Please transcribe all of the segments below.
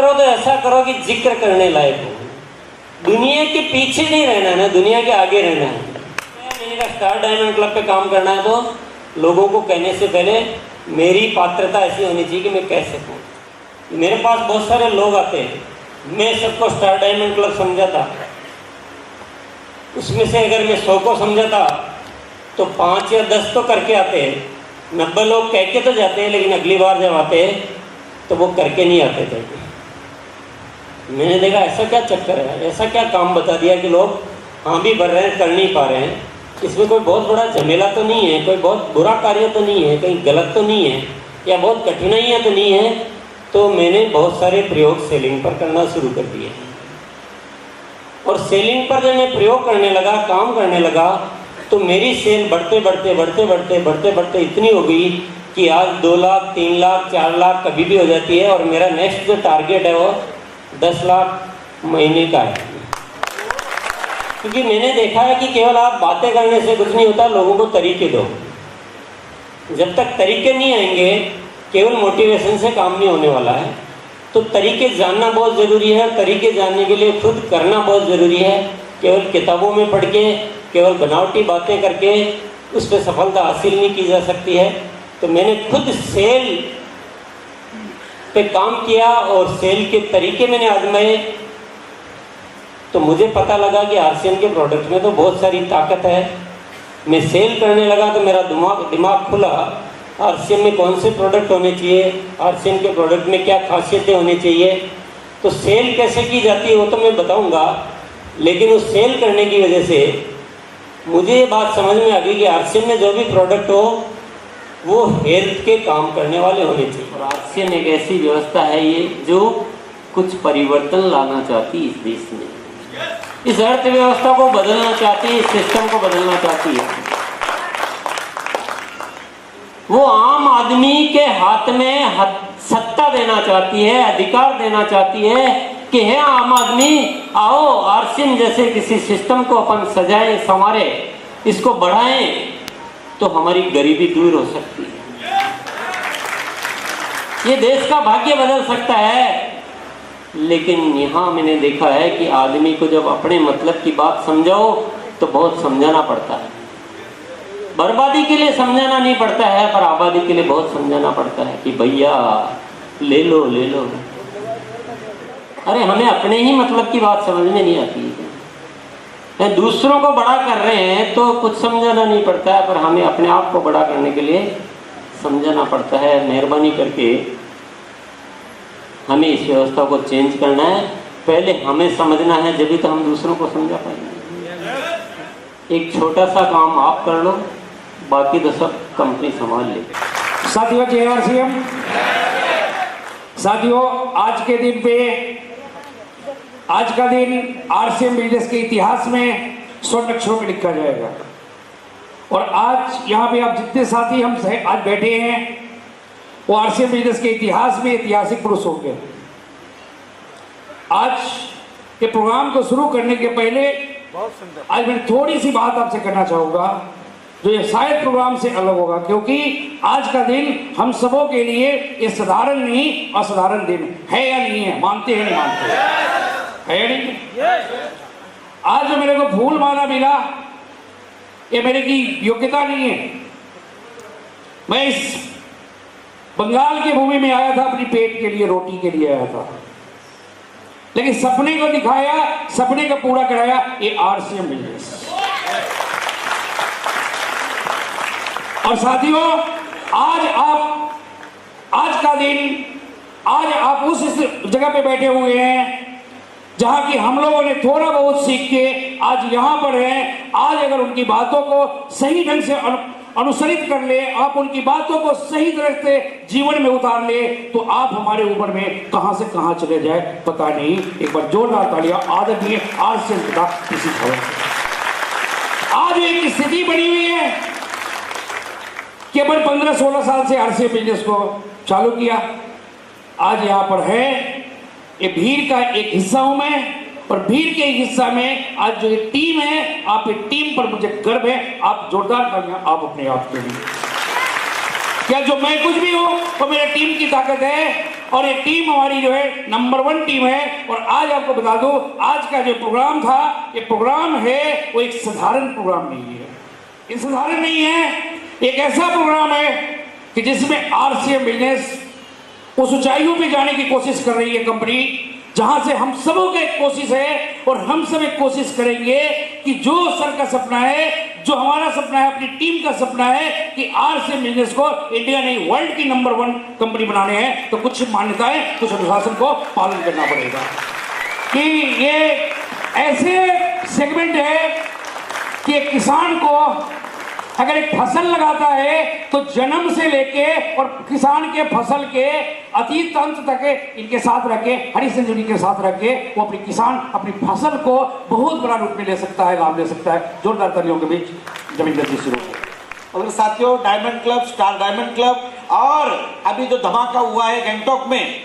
करो तो ऐसा करो कि जिक्र करने लायक हो। दुनिया के पीछे नहीं रहना है ना, दुनिया के आगे रहना है। मैंने कहा स्टार डायमंड क्लब पे काम करना है तो लोगों को कहने से पहले मेरी पात्रता ऐसी होनी चाहिए कि मैं कह सकूँ। मेरे पास बहुत सारे लोग आते हैं, मैं सबको स्टार डायमंड क्लब समझाता, उसमें से अगर मैं 100 को समझाता तो 5 या 10 तो करके आते हैं। 90 लोग कह के तो जाते हैं, लेकिन अगली बार जब आते हैं तो वो करके नहीं आते थे। मैंने देखा ऐसा क्या चक्कर है, ऐसा क्या काम बता दिया कि लोग हाँ भी भर रहे हैं, कर नहीं पा रहे हैं। इसमें कोई बहुत बड़ा झमेला तो नहीं है, कोई बहुत बुरा कार्य तो नहीं है, कहीं गलत तो नहीं है, या बहुत कठिनाइयाँ तो नहीं है। तो मैंने बहुत सारे प्रयोग सेलिंग पर करना शुरू कर दिए, और सेलिंग पर जब मैं प्रयोग करने लगा, काम करने लगा, तो मेरी सेल बढ़ते बढ़ते बढ़ते बढ़ते बढ़ते बढ़ते इतनी हो गई कि आज 2 लाख, 3 लाख, 4 लाख कभी भी हो जाती है। और मेरा नेक्स्ट जो टारगेट है वो 10 लाख महीने का है। क्योंकि मैंने देखा है कि केवल आप बातें करने से कुछ नहीं होता, लोगों को तरीके दो। जब तक तरीके नहीं आएंगे, केवल मोटिवेशन से काम नहीं होने वाला है। तो तरीके जानना बहुत ज़रूरी है, और तरीके जानने के लिए खुद करना बहुत ज़रूरी है। केवल किताबों में पढ़ के, केवल बनावटी बातें करके उस पर सफलता हासिल नहीं की जा सकती है। तो मैंने खुद सेल पे काम किया और सेल के तरीके मैंने आजमाए, तो मुझे पता लगा कि आरसीएम के प्रोडक्ट में तो बहुत सारी ताकत है। मैं सेल करने लगा तो मेरा दिमाग खुला, आरसीएम में कौन से प्रोडक्ट होने चाहिए, आरसीएम के प्रोडक्ट में क्या खासियतें होनी चाहिए। तो सेल कैसे की जाती है वो तो मैं बताऊंगा, लेकिन उस सेल करने की वजह से मुझे ये बात समझ में आ गई कि आरसीएम में जो भी प्रोडक्ट हो वो हेल्थ के काम करने वाले होने चाहिए। और आरसीएम एक ऐसी व्यवस्था है ये जो कुछ परिवर्तन लाना चाहती है इस देश में, इस अर्थव्यवस्था को बदलना चाहती है, इस सिस्टम को बदलना चाहती है। वो आम आदमी के हाथ में सत्ता देना चाहती है, अधिकार देना चाहती है कि है आम आदमी, आओ आरसीएम जैसे किसी सिस्टम को अपन सजाएं, संवारे, इसको बढ़ाएं, तो हमारी गरीबी दूर हो सकती है, ये देश का भाग्य बदल सकता है। लेकिन यहाँ मैंने देखा है कि आदमी को जब अपने मतलब की बात समझाओ तो बहुत समझाना पड़ता है। बर्बादी के लिए समझाना नहीं पड़ता है, पर आबादी के लिए बहुत समझाना पड़ता है कि भैया ले लो ले लो। अरे हमें अपने ही मतलब की बात समझ में नहीं आती है। दूसरों को बड़ा कर रहे हैं तो कुछ समझाना नहीं पड़ता है, पर हमें अपने आप को बड़ा करने के लिए समझाना पड़ता है। मेहरबानी करके हमें इस व्यवस्था को चेंज करना है। पहले हमें समझना है, जब भी तो हम दूसरों को समझा पाएंगे। एक छोटा सा काम आप कर लो, बाकी तो सब कंपनी संभाल ले। साथियों, जय आरसीएम। साथियों, आज के दिन पे, आज का दिन आरसीएम बिजनेस के इतिहास में स्वर्ण अक्षरों में लिखा जाएगा। और आज यहाँ पे आप जितने साथी हम आज बैठे हैं वो आरसीएम बिजनेस के इतिहास में ऐतिहासिक पुरुष होंगे। आज के प्रोग्राम को शुरू करने के पहले आज मैं थोड़ी सी बात आपसे करना चाहूंगा, जो ये शायद प्रोग्राम से अलग होगा, क्योंकि आज का दिन हम सबों के लिए ये साधारण नहीं असाधारण दिन है। या नहीं है? मानते हैं नहीं मानते? है या नहीं? आज जो मेरे को फूल माला मिला, ये मेरे की योग्यता नहीं है। मैं इस बंगाल की भूमि में आया था, अपनी पेट के लिए, रोटी के लिए आया था, लेकिन सपने को दिखाया, सपने को पूरा कराया ये आरसीएम बिजनेस। और साथियों, आज का दिन, आज आप उस जगह पे बैठे हुए हैं जहां की हम लोगों ने थोड़ा बहुत सीख के आज यहां पर हैं। आज अगर उनकी बातों को सही ढंग से अनुसरित कर ले, आप उनकी बातों को सही तरह से जीवन में उतार ले, तो आप हमारे ऊपर में कहां से कहां चले जाए पता नहीं। एक बार जोरदार तालियां आदरणीय आरसीएम का किसी खबर। आज एक स्थिति बनी हुई है कि अपन 15-16 साल से आरसीएम बिजनेस को चालू किया। आज यहाँ पर है, ये भीड़ का एक हिस्सा हूं मैं, और भीड़ के हिस्सा में आज जो ये टीम है, आप ये टीम पर मुझे गर्व है। आप जोरदार तालियां आप अपने आप के लिए। क्या जो मैं कुछ भी हूं वो मेरे टीम की ताकत है, और ये टीम हमारी जो है नंबर 1 टीम है। और आज आपको बता दूं, आज का जो प्रोग्राम था, ये प्रोग्राम है वो एक साधारण प्रोग्राम नहीं है, ये साधारण नहीं है। एक ऐसा प्रोग्राम है कि जिसमें आरसीएम बिजनेस उस ऊंचाइयों पे जाने की कोशिश कर रही है कंपनी, जहां से हम सबों का एक कोशिश है और हम सब एक कोशिश करेंगे कि जो सर का सपना है, जो हमारा सपना है, अपनी टीम का सपना है कि आरसीएम बिजनेस को इंडिया नहीं वर्ल्ड की नंबर 1 कंपनी बनाने हैं, तो कुछ मान्यताएं, कुछ अनुशासन को पालन करना पड़ेगा। कि ये ऐसे सेगमेंट है कि किसान को अगर एक फसल लगाता है तो जन्म से लेके और किसान के फसल के अतीत अंत तक इनके साथ रखे, हरी संजीवनी के साथ रखे, वो अपनी किसान अपनी फसल को बहुत बड़ा रूप में ले सकता है, लाभ ले सकता है। जोरदार तालियों के बीच जमींदर जी शुरू। और साथियों, diamond club, star diamond club और अभी जो धमाका हुआ है गैंगटॉक में,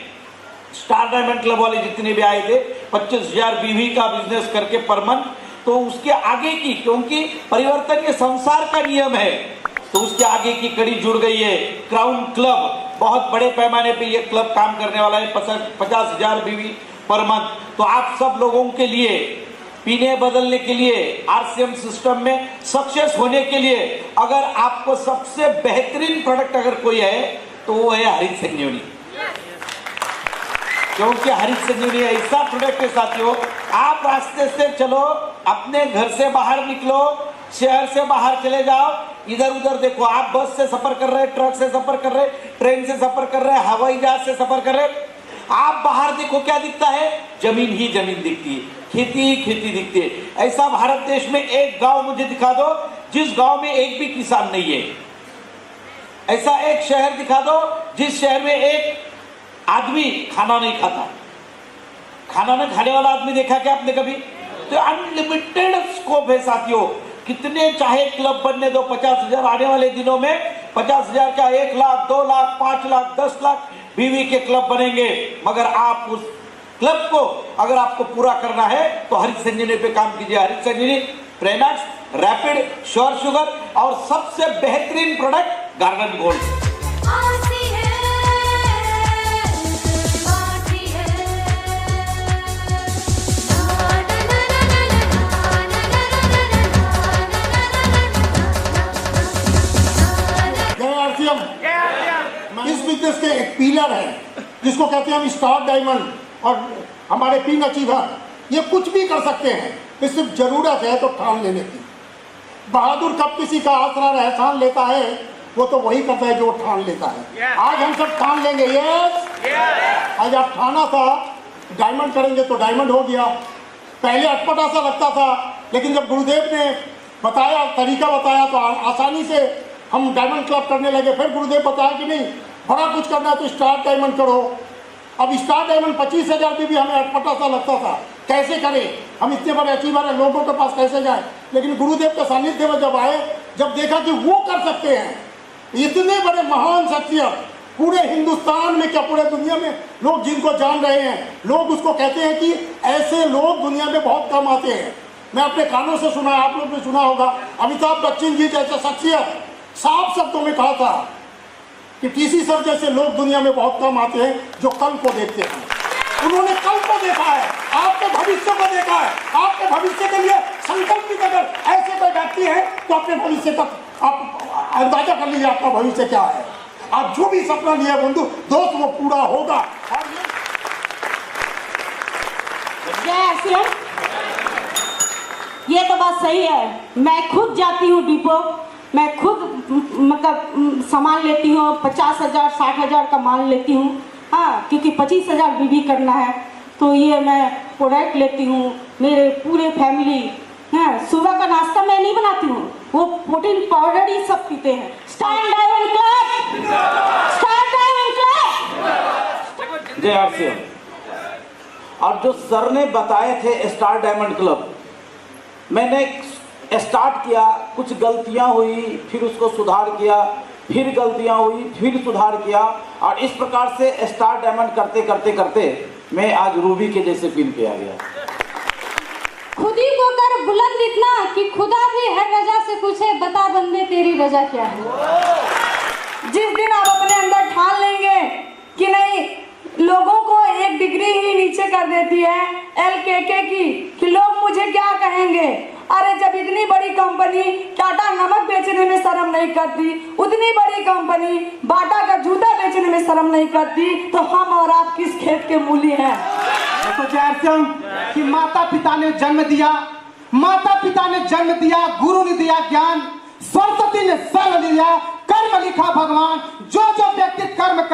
स्टार डायमंड क्लब वाले जितने भी आए थे 25,000 बीवी का बिजनेस करके पर मंथ, तो उसके आगे की, क्योंकि परिवर्तन ये संसार का नियम है, तो उसके आगे की कड़ी जुड़ गई है क्राउन क्लब। बहुत बड़े पैमाने पे ये क्लब काम करने वाला है, 50,000 बीवी पर मंथ। तो आप सब लोगों के लिए पीने बदलने के लिए, आरसीएम सिस्टम में सक्सेस होने के लिए, अगर आपको सबसे बेहतरीन प्रोडक्ट अगर कोई है तो वो है हरित संजीवनी। क्योंकि हरित संजीवनी ऐसा प्रोडक्ट है साथियों, आप रास्ते से चलो, अपने घर से बाहर निकलो, शहर से बाहर चले जाओ, इधर उधर देखो, आप बस से सफर कर रहे, ट्रक से सफर कर रहे, ट्रेन से सफर कर रहे, हवाई जहाज से सफर कर रहे, आप बाहर देखो क्या दिखता है? जमीन ही जमीन दिखती है, खेती ही खेती दिखती है। ऐसा भारत देश में एक गांव मुझे दिखा दो जिस गांव में एक भी किसान नहीं है। ऐसा एक शहर दिखा दो जिस शहर में एक आदमी खाना नहीं खाता। खाना नहीं खाने वाला आदमी देखा क्या आपने कभी? तो अनलिमिटेड स्कोप है साथियों, कितने चाहे क्लब बनने दो। 50,000 आने वाले दिनों में 50,000 का 1 लाख, 2 लाख, 5 लाख, 10 लाख बीवी के क्लब बनेंगे। मगर आप उस क्लब को अगर आपको पूरा करना है तो हरित संजीवनी पे काम कीजिए। हरित संजीवनी, प्रेनाक्स, रैपिड, श्योर शुगर और सबसे बेहतरीन प्रोडक्ट गार्डन गोल्ड। इस बिजनेस के एक पिलर है जिसको कहते हैं हम स्टार डायमंड, और हमारे पिन अचीवर ये कुछ भी कर सकते हैं, सिर्फ जरूरत है तो ठान लेने की। बहादुर कब किसी का आसरा एहसान लेता है, वो तो वही करता है जो ठान लेता है। आज हम सब ठान लेंगे। यस, आज आप ठाना था डायमंड करेंगे तो डायमंड हो गया। पहले अटपटा सा लगता था, लेकिन जब गुरुदेव ने बताया, तरीका बताया, तो आसानी से हम डायमंड क्लब करने लगे। फिर गुरुदेव बताया कि नहीं, बड़ा कुछ करना है तो स्टार डायमंड करो। अब स्टार डायमंड 25,000 भी हमें अटपटा सा लगता था, कैसे करें, हम इतने बड़े अचीवर हैं, लोगों के पास कैसे जाए। लेकिन गुरुदेव के सानिध्य में जब आए, जब देखा कि वो कर सकते हैं, इतने बड़े महान शख्सियत पूरे हिंदुस्तान में, क्या पूरे दुनिया में लोग जिनको जान रहे हैं, लोग उसको कहते हैं कि ऐसे लोग दुनिया में बहुत कम आते हैं। मैं अपने कानों से सुना, आप लोग ने सुना होगा, अमिताभ बच्चन जी जैसे शख्सियत साफ शब्दों में कहा था कि टीसी सर जैसे लोग दुनिया में बहुत कम आते हैं जो कल को देखते हैं। उन्होंने कल को देखा है, आपके भविष्य को देखा है। आपके भविष्य के लिए संकल्पित अगर ऐसे कोई व्यक्ति है तो अपने भविष्य तक आप अंदाजा कर लीजिए आपका भविष्य क्या है। आप जो भी सपना लिया बंधु दोस्त, वो पूरा होगा। और ये तो बात सही है। मैं खुद जाती हूँ डिपो, मैं खुद मतलब सामान लेती हूँ, 50,000 60,000 का माल लेती हूँ। हाँ, क्योंकि 25,000 बीबी करना है, तो ये मैं प्रोडक्ट लेती हूँ। मेरे पूरे फैमिली, हाँ, सुबह का नाश्ता मैं नहीं बनाती हूँ, वो प्रोटीन पाउडर ही सब पीते हैं। Star diamond club, star diamond club. जय आरसीएम। और जो सर ने बताए थे स्टार डायमंड क्लब, मैंने स्टार्ट किया, कुछ गलतियां हुई, फिर उसको सुधार किया, फिर गलतियां हुई, फिर सुधार किया, और इस प्रकार से स्टार डायमंड करते करते करते मैं आज रूबी के जैसे पिन पे आ गया। खुद ही को कर बुलंद इतना कि खुदा भी हर रजा से पूछे, बता बंदे तेरी रजा क्या है। जिस दिन आप अपने अंदर ठान लेंगे कि नहीं, देती है LKK की कि लोग मुझे क्या कहेंगे। अरे जब इतनी बड़ी कंपनी टाटा नमक बेचने में शर्म नहीं करती, उतनी बड़ी कंपनी बाटा का जूता बेचने में शर्म नहीं करती, तो हम और आप किस खेत के मूली हैं। देखो जयसिंह कि माता पिता ने जन्म दिया, माता पिता ने जन्म दिया, गुरु ने दिया ज्ञान, सरस्वती ने जन्म दिया, कर्म लिखा भगवान। जो जो व्यक्ति कर्म कर